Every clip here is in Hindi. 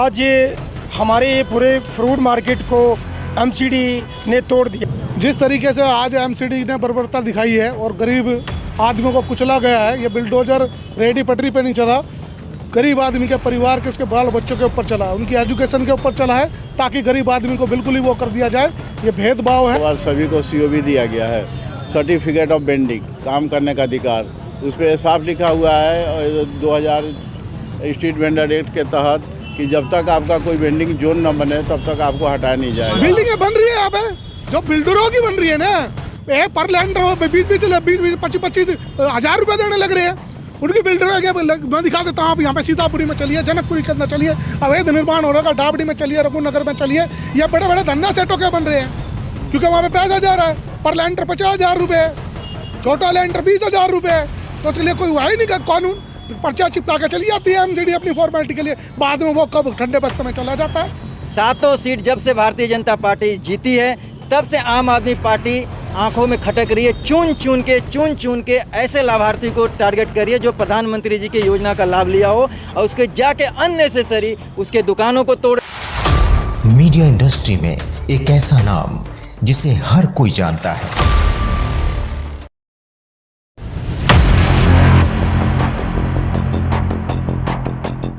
आज हमारे ये पूरे फ्रूट मार्केट को एमसीडी ने तोड़ दिया। जिस तरीके से आज एमसीडी ने बर्बरता दिखाई है और गरीब आदमियों को कुचला गया है, ये बिल्डोजर रेडी पटरी पे नहीं चला, गरीब आदमी के परिवार के उसके बाल बच्चों के ऊपर चला, उनकी एजुकेशन के ऊपर चला है, ताकि गरीब आदमी को बिल्कुल ही वो कर दिया जाए। ये भेदभाव है। सभी को सीओबी दिया गया है, सर्टिफिकेट ऑफ वेंडिंग, काम करने का अधिकार। उस पर साफ लिखा हुआ है 2000 स्ट्रीट वेंडर एक्ट के तहत कि जब तक आपका कोई वेंडिंग जोन न बने तब तक आपको हटाया नहीं जाएगा। बिल्डिंगें बन रही है यहाँ पे, जो बिल्डरों की बन रही है ना, पर लैंड 20-25 हज़ार रुपये देने लग रहे हैं उनकी बिल्डरों के। मैं दिखा देता हूँ, आप यहाँ पे सीतापुरी में चलिए, जनकपुरी के अंदर चलिए, अवैध निर्माण हो रहा है, डाबड़ी में चलिए, रघुनगर में चलिए, ये बड़े बड़े धन्ना सेटों के बन रहे हैं क्योंकि वहाँ पे पैसा जा रहा है। पर लैंडर 50,000 रुपये, छोटा लैंडर 20,000 रुपये, तो उसके लिए कोई हुआ ही नहीं का कानून। पर्चा चिपका के चली जाती है एमसीडी अपनी फॉर्मेलिटी के लिए, बाद में वो कब ठंडे बस्ते में चला जाता है। 7 सीट जब से भारतीय जनता पार्टी जीती है तब से आम आदमी पार्टी आंखों में खटक रही है, चुन चुन के ऐसे लाभार्थी को टारगेट करिए जो प्रधानमंत्री जी की योजना का लाभ लिया हो और उसके जाके अननेसेसरी उसके दुकानों को तोड़। मीडिया इंडस्ट्री में एक ऐसा नाम जिसे हर कोई जानता है।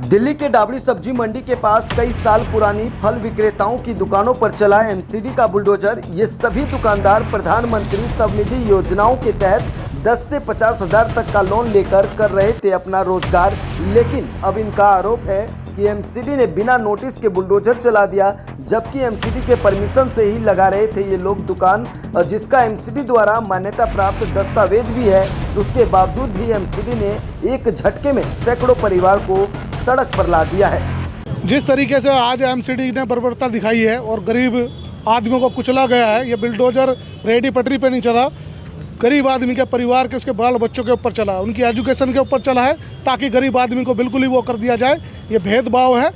दिल्ली के डाबड़ी सब्जी मंडी के पास कई साल पुरानी फल विक्रेताओं की दुकानों पर चला एमसीडी का बुलडोजर। ये सभी दुकानदार प्रधानमंत्री स्वनिधि योजनाओं के तहत 10 से 50,000 तक का लोन लेकर कर रहे थे अपना रोजगार, लेकिन अब इनका आरोप है कि एमसीडी ने बिना नोटिस के बुलडोजर चला दिया, जबकि एमसीडी के परमिशन से ही लगा रहे थे ये लोग दुकान, जिसका एमसीडी द्वारा मान्यता प्राप्त दस्तावेज भी है। उसके बावजूद भी एमसीडी ने एक झटके में सैकड़ों परिवार को सड़क पर ला दिया है। जिस तरीके से आज एमसीडी ने बर्बरता दिखाई है और गरीब आदमियों को कुचला गया है, ये बिल्डोजर रेडी पटरी पे नहीं चला, गरीब आदमी के परिवार के उसके बाल बच्चों के ऊपर चला, उनकी एजुकेशन के ऊपर चला है, ताकि गरीब आदमी को बिल्कुल ही वो कर दिया जाए। ये भेदभाव है।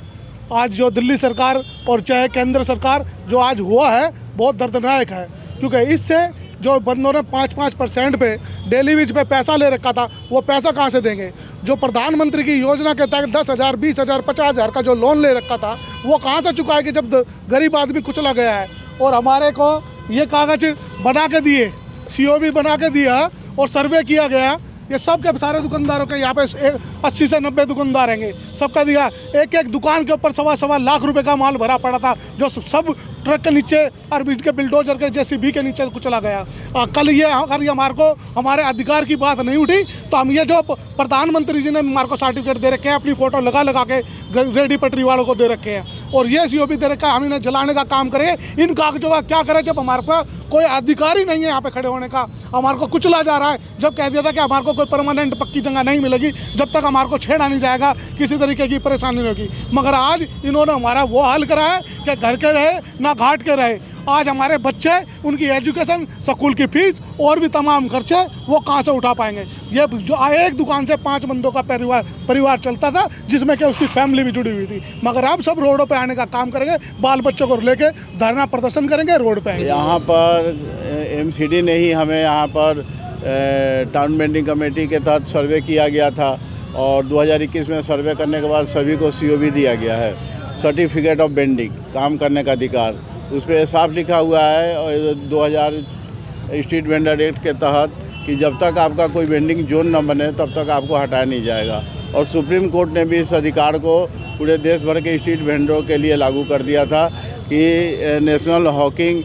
आज जो दिल्ली सरकार और चाहे केंद्र सरकार जो आज हुआ है बहुत दर्दनाक है, क्योंकि इससे जो बंदों ने 5% पे डेली वेज पे पैसा ले रखा था, वो पैसा कहाँ से देंगे? जो प्रधानमंत्री की योजना के तहत 10,000, 20,000, 50,000 का जो लोन ले रखा था, वो कहाँ से चुकाएगी जब गरीब आदमी कुचला गया है? और हमारे को ये कागज़ बना के दिए, सीओबी बना के दिया और सर्वे किया गया। ये सब के सारे दुकानदारों के यहाँ पे 80 से 90 दुकानदार हैं, सबका दिया। एक एक दुकान के ऊपर 1.25 लाख रुपए का माल भरा पड़ा था, जो सब ट्रक के नीचे और के बिल्डोजर के जेसीबी के नीचे कुचला गया। कल ये अगर ये हमारे अधिकार की बात नहीं उठी तो हम ये जो प्रधानमंत्री जी ने हमारे को सर्टिफिकेट दे रखे हैं, अपनी फ़ोटो लगा के रेडी पटरी वालों को दे रखे हैं, और ये सीओबी दे रखा है, हम इन्हें जलाने का काम करें। इन कागजों का क्या करें जब हमारे पास कोई अधिकार ही नहीं है यहाँ पे खड़े होने का? हमारे को कुचला जा रहा है। जब कह दिया था कि हमारे को कोई परमानेंट पक्की जगह नहीं मिलेगी जब तक हमारे को छेड़ा नहीं जाएगा, किसी तरीके की परेशानी नहीं होगी, मगर आज इन्होंने हमारा वो हाल करा है कि घर के रहे ना घाट के रहे। आज हमारे बच्चे, उनकी एजुकेशन, स्कूल की फीस और भी तमाम खर्चे वो कहाँ से उठा पाएंगे? ये जो एक दुकान से 5 बंदों का परिवार चलता था, जिसमें कि उसकी फैमिली भी जुड़ी हुई थी, मगर अब सब रोडों पे आने का काम करेंगे, बाल बच्चों को लेके धरना प्रदर्शन करेंगे, रोड पे आएंगे। यहाँ पर एमसीडी ने ही हमें यहाँ पर टाउन वेंडिंग कमेटी के तहत सर्वे किया गया था, और 2021 में सर्वे करने के बाद सभी को सीओबी दिया गया है, सर्टिफिकेट ऑफ वेंडिंग, काम करने का अधिकार। उस पर साफ लिखा हुआ है 2000 स्ट्रीट वेंडर एक्ट के तहत कि जब तक आपका कोई वेंडिंग जोन न बने तब तक आपको हटाया नहीं जाएगा। और सुप्रीम कोर्ट ने भी इस अधिकार को पूरे देश भर के स्ट्रीट वेंडरों के लिए लागू कर दिया था कि नेशनल हॉकिंग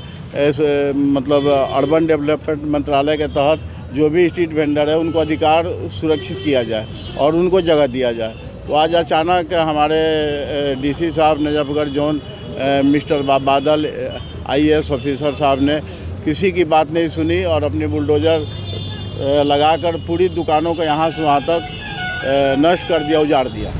मतलब अर्बन डेवलपमेंट मंत्रालय के तहत जो भी स्ट्रीट वेंडर है उनको अधिकार सुरक्षित किया जाए और उनको जगह दिया जाए। तो आज अचानक हमारे डीसी साहब नजफगढ़ जोन मिस्टर बादल आईएएस ऑफिसर साहब ने किसी की बात नहीं सुनी और अपनी बुलडोजर लगाकर पूरी दुकानों को यहाँ से वहाँ तक नष्ट कर दिया, उजाड़ दिया।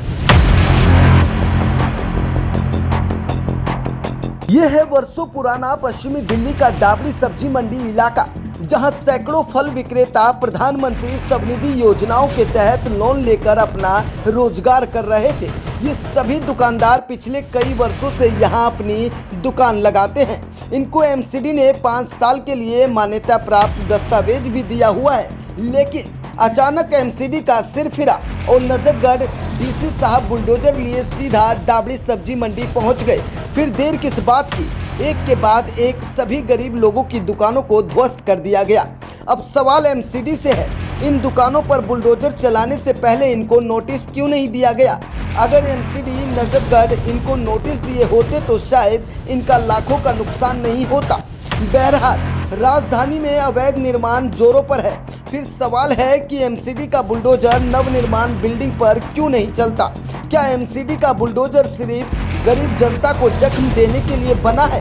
यह है वर्षों पुराना पश्चिमी दिल्ली का डाबड़ी सब्जी मंडी इलाका, जहां सैकड़ों फल विक्रेता प्रधानमंत्री स्वनिधि योजनाओं के तहत लोन लेकर अपना रोजगार कर रहे थे। ये सभी दुकानदार पिछले कई वर्षों से यहां अपनी दुकान लगाते हैं। इनको एमसीडी ने 5 साल के लिए मान्यता प्राप्त दस्तावेज भी दिया हुआ है, लेकिन अचानक एमसीडी का सिर फिरा और नजफगढ़ डीसी साहब बुलडोजर लिए सीधा डाबड़ी सब्जी मंडी पहुंच गए। फिर देर किस बात की, एक के बाद एक सभी गरीब लोगों की दुकानों को ध्वस्त कर दिया गया। अब सवाल एमसीडी से है, इन दुकानों पर बुलडोजर चलाने से पहले इनको नोटिस क्यों नहीं दिया गया? अगर एमसीडी नजफगढ़ इनको नोटिस दिए होते तो शायद इनका लाखों का नुकसान नहीं होता। बहरहाल राजधानी में अवैध निर्माण जोरों पर है। फिर सवाल है कि एमसीडी का बुलडोजर नवनिर्माण बिल्डिंग पर क्यों नहीं चलता? क्या एमसीडी का बुलडोजर सिर्फ गरीब जनता को जख्म देने के लिए बना है?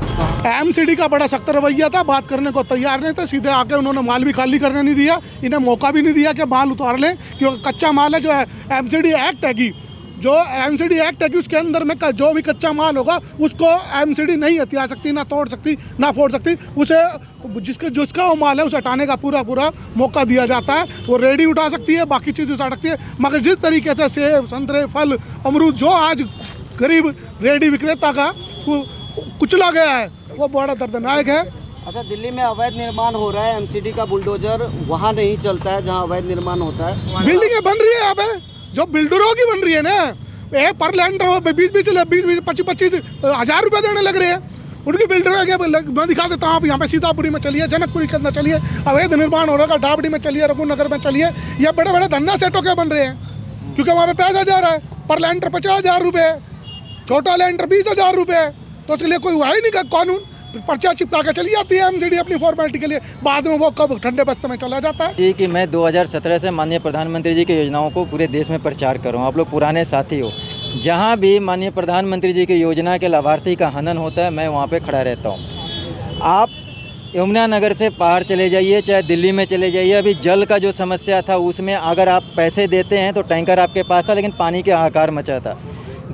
एमसीडी का बड़ा सख्त रवैया था, बात करने को तैयार नहीं थे। सीधे आके उन्होंने माल भी खाली करने नहीं दिया, इन्हें मौका भी नहीं दिया कि माल उतार लें, क्योंकि कच्चा माल है। जो है एमसीडी एक्ट है कि जो एमसीडी एक्ट है कि उसके अंदर में जो भी कच्चा माल होगा उसको एमसीडी नहीं हथिया सकती, ना तोड़ सकती, ना फोड़ सकती। उसे जिसका वो माल है उसे हटाने का पूरा मौका दिया जाता है। वो रेडी उठा सकती है, बाकी चीज़ उठा सकती है, मगर जिस तरीके से सेब, संतरे, फल, अमरूद जो आज गरीब रेडी विक्रेता का कुचला गया है, वो बड़ा दर्दनाक है। अच्छा, दिल्ली में अवैध निर्माण हो रहा है, एमसीडी का बुलडोजर वहाँ नहीं चलता है जहाँ अवैध निर्माण होता है। बिल्डिंगें बन रही है यहाँ पे, जो बिल्डरों की बन रही है ना, एक पर लैंड 20-25 हज़ार रुपये देने लग रहे हैं उनकी बिल्डरों के। मैं दिखा देता हूँ, आप यहाँ पे सीतापुरी में चलिए, जनकपुरी के अंदर चलिए, अवैध निर्माण हो रहा है, डाबड़ी में चलिए, रघुनगर में चलिए, ये बड़े बड़े धन्ना सेटों के बन रहे हैं, क्योंकि वहाँ पे पैसा जा रहा है। पर लैंडर 50,000 रुपये, छोटा लैंडर 20,000 रुपये, तो उसके लिए कोई हुआ ही नहीं का कानून। पर्चा चिपका के चली जाती है एमसीडी अपनी फॉर्मेलिटी के लिए, बाद में वो कब ठंडे बस्ते में चला जाता है। जी कि मैं 2017 से माननीय प्रधानमंत्री जी की योजनाओं को पूरे देश में प्रचार कर रहा हूँ। आप लोग पुराने साथी हो, जहाँ भी माननीय प्रधानमंत्री जी की योजना के लाभार्थी का हनन होता है, मैं वहाँ पे खड़ा रहता हूँ। आप यमुनानगर से बाहर चले जाइए, चाहे दिल्ली में चले जाइए, अभी जल का जो समस्या था उसमें अगर आप पैसे देते हैं तो टैंकर आपके पास था, लेकिन पानी के हाहाकार मचा था।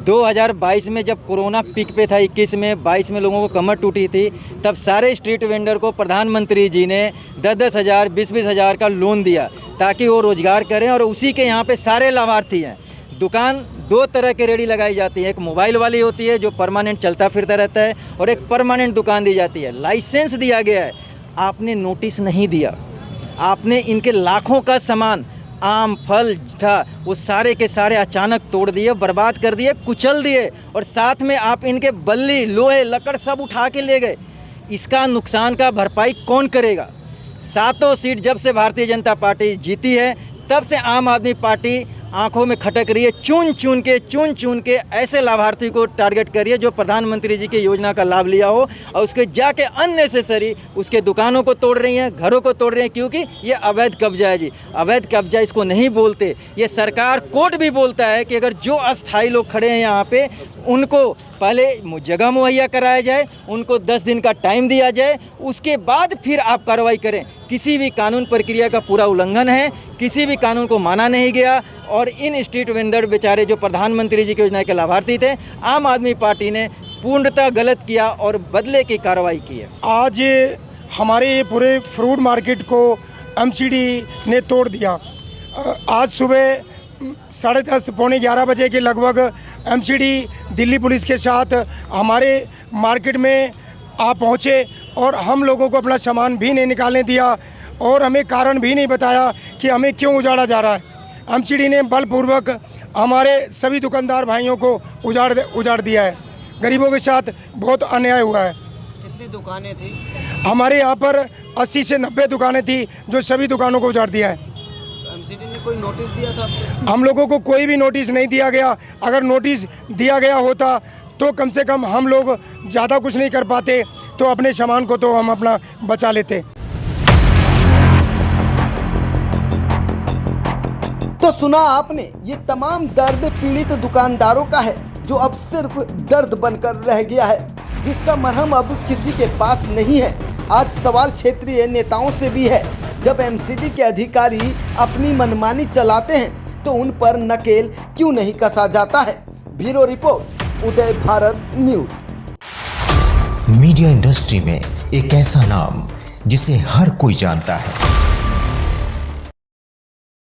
2022 में जब कोरोना पीक पे था, 21 में, 22 में लोगों को कमर टूटी थी, तब सारे स्ट्रीट वेंडर को प्रधानमंत्री जी ने 10-10 हज़ार, 20-20 हज़ार का लोन दिया ताकि वो रोज़गार करें। और उसी के यहाँ पे सारे लाभार्थी हैं। दुकान दो तरह के रेडी लगाई जाती है, एक मोबाइल वाली होती है जो परमानेंट चलता फिरता रहता है, और एक परमानेंट दुकान दी जाती है। लाइसेंस दिया गया है, आपने नोटिस नहीं दिया, आपने इनके लाखों का सामान, आम, फल था, वो सारे के सारे अचानक तोड़ दिए, बर्बाद कर दिए, कुचल दिए, और साथ में आप इनके बल्ली, लोहे, लकड़ सब उठा के ले गए। इसका नुकसान का भरपाई कौन करेगा? 7 सीट जब से भारतीय जनता पार्टी जीती है, तब से आम आदमी पार्टी आंखों में खटक रही है। चुन चुन के ऐसे लाभार्थी को टारगेट करिए जो प्रधानमंत्री जी की योजना का लाभ लिया हो, और उसके जाके अननेसेसरी उसके दुकानों को तोड़ रही हैं, घरों को तोड़ रही हैं, क्योंकि ये अवैध कब्जा है जी। अवैध कब्जा इसको नहीं बोलते, ये सरकार कोर्ट भी बोलता है कि अगर जो अस्थायी लोग खड़े हैं यहाँ पे, उनको पहले जगह मुहैया कराया जाए, उनको 10 दिन का टाइम दिया जाए, उसके बाद फिर आप कार्रवाई करें। किसी भी कानून प्रक्रिया का पूरा उल्लंघन है, किसी भी कानून को माना नहीं गया, और इन स्ट्रीट वेंडर बेचारे जो प्रधानमंत्री जी की योजना के लाभार्थी थे, आम आदमी पार्टी ने पूर्णतः गलत किया और बदले की कार्रवाई की है। आज हमारे पूरे फ्रूट मार्केट को एमसीडी ने तोड़ दिया। आज सुबह 10:30 पौने 11 बजे के लगभग एमसीडी दिल्ली पुलिस के साथ हमारे मार्केट में आ पहुँचे, और हम लोगों को अपना सामान भी नहीं निकालने दिया, और हमें कारण भी नहीं बताया कि हमें क्यों उजाड़ा जा रहा है। एमसीडी ने बलपूर्वक हमारे सभी दुकानदार भाइयों को उजाड़ दिया है। गरीबों के साथ बहुत अन्याय हुआ है। कितनी दुकानें थी? हमारे यहाँ पर 80 से 90 दुकानें थी, जो सभी दुकानों को उजाड़ दिया है। एमसीडी ने कोई नोटिस दिया था? हम लोगों को कोई भी नोटिस नहीं दिया गया। अगर नोटिस दिया गया होता तो कम से कम हम लोग ज़्यादा कुछ नहीं कर पाते, तो अपने सामान को तो हम अपना बचा लेते। तो सुना आपने, ये तमाम दर्द पीड़ित दुकानदारों का है, जो अब सिर्फ दर्द बनकर रह गया है, जिसका मरहम अब किसी के पास नहीं है। आज सवाल क्षेत्रीय नेताओं से भी है। जब एमसीडी के अधिकारी अपनी मनमानी चलाते हैं तो उन पर नकेल क्यों नहीं कसा जाता है? ब्यूरो रिपोर्ट, उदय भारत न्यूज। मीडिया इंडस्ट्री में एक ऐसा नाम जिसे हर कोई जानता है,